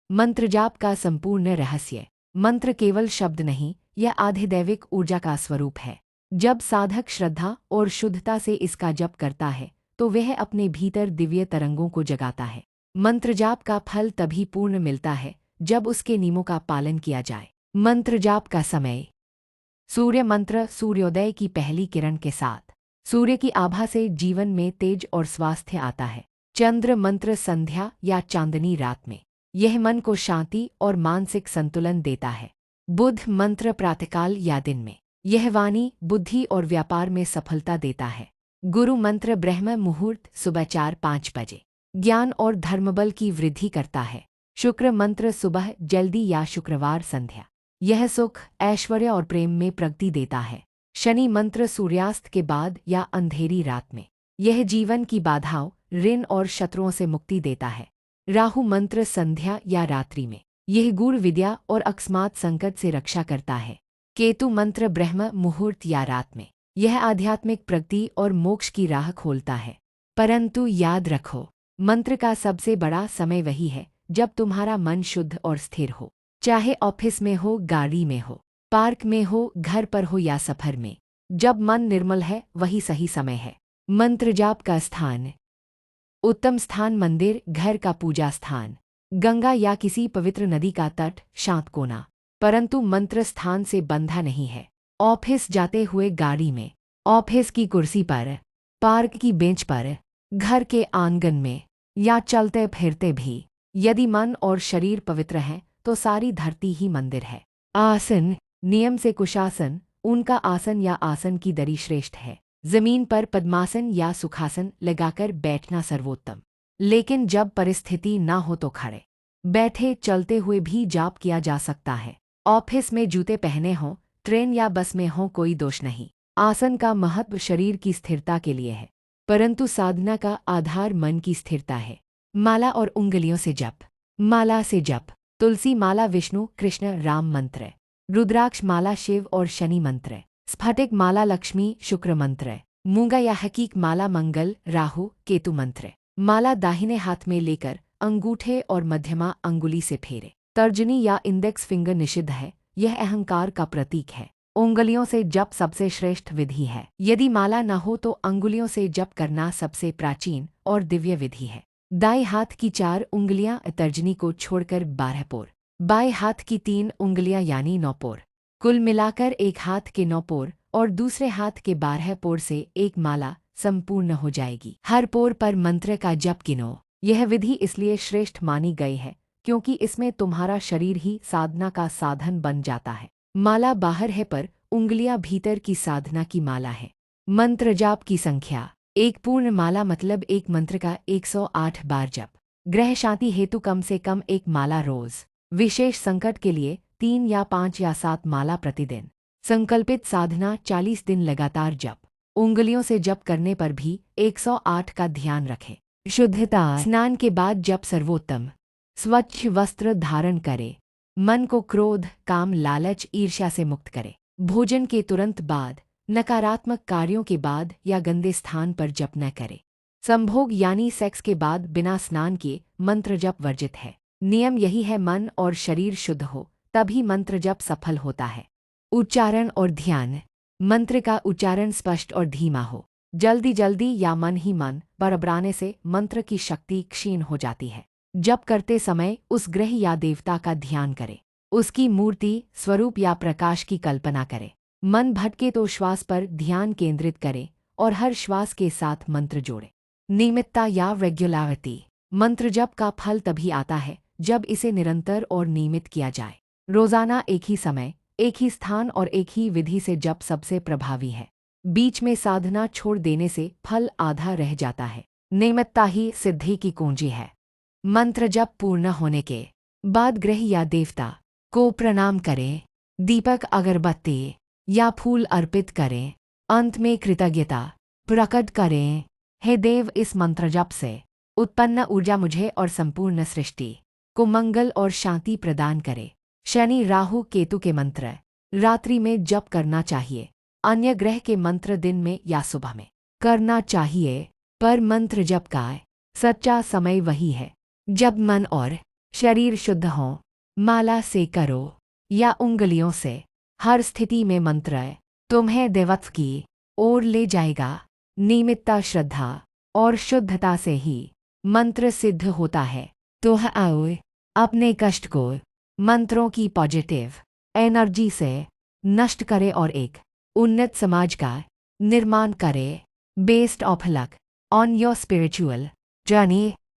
मंत्र जाप का संपूर्ण रहस्य। मंत्र केवल शब्द नहीं, यह आधिदैविक ऊर्जा का स्वरूप है। जब साधक श्रद्धा और शुद्धता से इसका जप करता है तो वह अपने भीतर दिव्य तरंगों को जगाता है। मंत्र जाप का फल तभी पूर्ण मिलता है जब उसके नियमों का पालन किया जाए। मंत्र जाप का समय। सूर्य मंत्र सूर्योदय की पहली किरण के साथ सूर्य की आभा से जीवन में तेज और स्वास्थ्य आता है। चंद्र मंत्र संध्या या चांदनी रात में, यह मन को शांति और मानसिक संतुलन देता है। बुध मंत्र प्रातःकाल या दिन में, यह वाणी, बुद्धि और व्यापार में सफलता देता है। गुरु मंत्र ब्रह्म मुहूर्त सुबह 4-5 बजे, ज्ञान और धर्मबल की वृद्धि करता है। शुक्र मंत्र सुबह जल्दी या शुक्रवार संध्या, यह सुख, ऐश्वर्य और प्रेम में प्रगति देता है। शनि मंत्र सूर्यास्त के बाद या अंधेरी रात में, यह जीवन की बाधाओं, ऋण और शत्रुओं से मुक्ति देता है। राहु मंत्र संध्या या रात्रि में, यह गूढ़ विद्या और अकस्मात संकट से रक्षा करता है। केतु मंत्र ब्रह्म मुहूर्त या रात में, यह आध्यात्मिक प्रगति और मोक्ष की राह खोलता है। परंतु याद रखो, मंत्र का सबसे बड़ा समय वही है जब तुम्हारा मन शुद्ध और स्थिर हो। चाहे ऑफिस में हो, गाड़ी में हो, पार्क में हो, घर पर हो या सफर में, जब मन निर्मल है वही सही समय है। मंत्र जाप का स्थान। उत्तम स्थान मंदिर, घर का पूजा स्थान, गंगा या किसी पवित्र नदी का तट, शांत कोना। परंतु मंत्र स्थान से बंधा नहीं है। ऑफिस जाते हुए गाड़ी में, ऑफिस की कुर्सी पर, पार्क की बेंच पर, घर के आंगन में या चलते फिरते भी, यदि मन और शरीर पवित्र हैं तो सारी धरती ही मंदिर है। आसन। नियम से कुशासन, उनका आसन या आसन की दरी श्रेष्ठ है। जमीन पर पद्मासन या सुखासन लगाकर बैठना सर्वोत्तम। लेकिन जब परिस्थिति ना हो तो खड़े बैठे चलते हुए भी जाप किया जा सकता है। ऑफिस में जूते पहने हों, ट्रेन या बस में हों, कोई दोष नहीं। आसन का महत्व शरीर की स्थिरता के लिए है, परंतु साधना का आधार मन की स्थिरता है। माला और उंगलियों से जप। माला से जप। तुलसी माला विष्णु कृष्ण राम मंत्र, रुद्राक्ष माला शिव और शनि मंत्र, स्फटिक माला लक्ष्मी शुक्र मंत्र, मूंगा या हकीक माला मंगल राहु केतु मंत्र। माला दाहिने हाथ में लेकर अंगूठे और मध्यमा अंगुली से फेरे। तर्जनी या इंडेक्स फिंगर निषिद्ध है, यह अहंकार का प्रतीक है। उंगलियों से जप सबसे श्रेष्ठ विधि है। यदि माला न हो तो अंगुलियों से जप करना सबसे प्राचीन और दिव्य विधि है। दाएं हाथ की 4 उंगलियां तर्जनी को छोड़कर 12 पोर, बाएं हाथ की 3 उंगलियां यानी 9 पोर, कुल मिलाकर एक हाथ के 9 पोर और दूसरे हाथ के 12 पोर से एक माला संपूर्ण हो जाएगी। हर पोर पर मंत्र का जप गिनो। यह विधि इसलिए श्रेष्ठ मानी गई है क्योंकि इसमें तुम्हारा शरीर ही साधना का साधन बन जाता है। माला बाहर है पर उंगलियां भीतर की साधना की माला है। मंत्र जाप की संख्या। एक पूर्ण माला मतलब एक मंत्र का 108 बार जप। ग्रह शांति हेतु कम से कम एक माला रोज। विशेष संकट के लिए 3 या 5 या 7 माला प्रतिदिन। संकल्पित साधना 40 दिन लगातार जप। उंगलियों से जप करने पर भी 108 का ध्यान रखें। शुद्धता। स्नान के बाद जप सर्वोत्तम। स्वच्छ वस्त्र धारण करे। मन को क्रोध, काम, लालच, ईर्ष्या से मुक्त करे। भोजन के तुरंत बाद, नकारात्मक कार्यों के बाद या गंदे स्थान पर जप न करे। संभोग यानी सेक्स के बाद बिना स्नान किए मंत्र जप वर्जित है। नियम यही है, मन और शरीर शुद्ध हो तभी मंत्र जप सफल होता है। उच्चारण और ध्यान। मंत्र का उच्चारण स्पष्ट और धीमा हो। जल्दी जल्दी या मन ही मन बड़बड़ाने से मंत्र की शक्ति क्षीण हो जाती है। जप करते समय उस ग्रह या देवता का ध्यान करें। उसकी मूर्ति, स्वरूप या प्रकाश की कल्पना करें। मन भटके तो श्वास पर ध्यान केंद्रित करें और हर श्वास के साथ मंत्र जोड़ें। नियमितता या रेगुलरिटी। मंत्र जप का फल तभी आता है जब इसे निरंतर और नियमित किया जाए। रोजाना एक ही समय, एक ही स्थान और एक ही विधि से जप सबसे प्रभावी है। बीच में साधना छोड़ देने से फल आधा रह जाता है। नियमितता ही सिद्धि की कुंजी है। मंत्र जप पूर्ण होने के बाद ग्रह या देवता को प्रणाम करें। दीपक, अगरबत्ती या फूल अर्पित करें। अंत में कृतज्ञता प्रकट करें। हे देव, इस मंत्र जप से उत्पन्न ऊर्जा मुझे और संपूर्ण सृष्टि को मंगल और शांति प्रदान करे। शनि, राहु, केतु के मंत्र रात्रि में जप करना चाहिए। अन्य ग्रह के मंत्र दिन में या सुबह में करना चाहिए। पर मंत्र जप का सच्चा समय वही है जब मन और शरीर शुद्ध हो, माला से करो या उंगलियों से, हर स्थिति में मंत्र तुम्हें देवत्व की ओर ले जाएगा। नियमितता, श्रद्धा और शुद्धता से ही मंत्र सिद्ध होता है। तो आओ अपने कष्ट को मंत्रों की पॉजिटिव एनर्जी से नष्ट करे और एक उन्नत समाज का निर्माण करे। Based of luck on your spiritual journey.